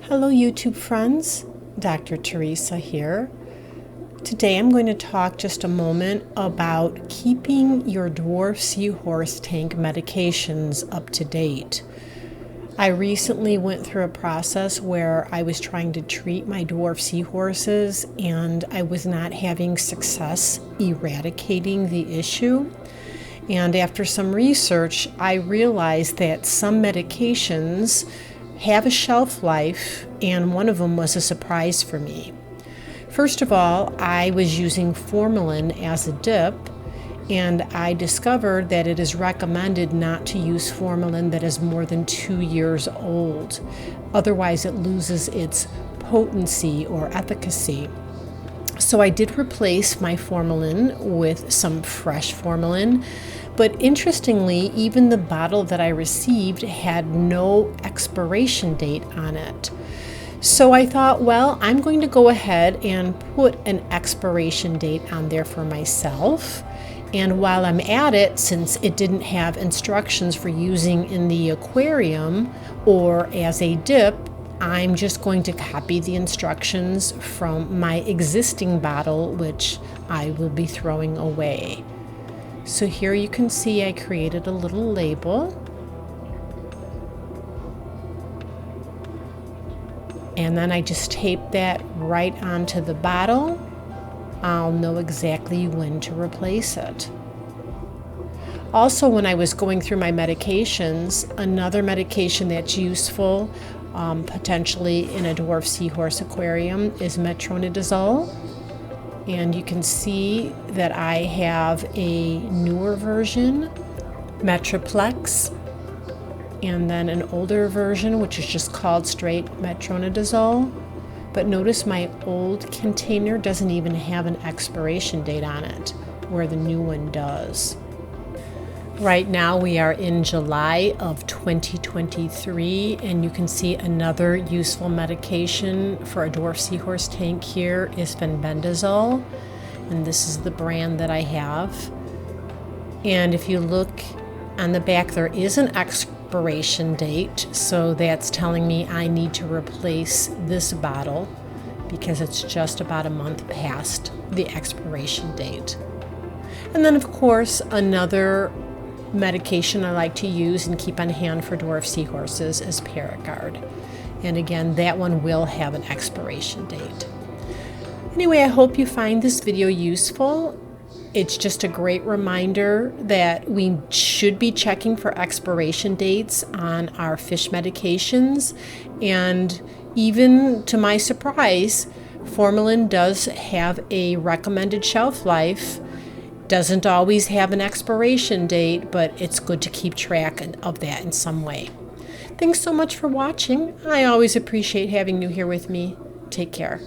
Hello YouTube friends, Dr. Teresa here. Today I'm going to talk just a moment about keeping your Dwarf Seahorse tank medications up to date. I recently went through a process where I was trying to treat my Dwarf Seahorses and I was not having success eradicating the issue. And after some research, I realized that some medications have a shelf life, and one of them was a surprise for me. First of all, I was using formalin as a dip, and I discovered that it is recommended not to use formalin that is more than 2 years old. Otherwise, it loses its potency or efficacy. So I did replace my formalin with some fresh formalin, but interestingly, even the bottle that I received had no expiration date on it. So I thought, well, I'm going to go ahead and put an expiration date on there for myself. And while I'm at it, since it didn't have instructions for using in the aquarium or as a dip, I'm just going to copy the instructions from my existing bottle, which I will be throwing away. So here you can see I created a little label. And then I just tape that right onto the bottle. I'll know exactly when to replace it. Also, when I was going through my medications, another medication that's useful potentially in a Dwarf Seahorse aquarium is metronidazole. And you can see that I have a newer version, Metroplex, and then an older version which is just called straight metronidazole. But notice my old container doesn't even have an expiration date on it, where the new one does. Right now we are in July of 2023, and you can see another useful medication for a Dwarf Seahorse tank here is fenbendazole, and this is the brand that I have. And if you look on the back, there is an expiration date, so that's telling me I need to replace this bottle because it's just about a month past the expiration date. And then of course another medication I like to use and keep on hand for Dwarf Seahorses is Paragard. And again, that one will have an expiration date. Anyway, I hope you find this video useful. It's just a great reminder that we should be checking for expiration dates on our fish medications. And even to my surprise, formalin does have a recommended shelf life. Doesn't always have an expiration date, but it's good to keep track of that in some way. Thanks so much for watching. I always appreciate having you here with me. Take care.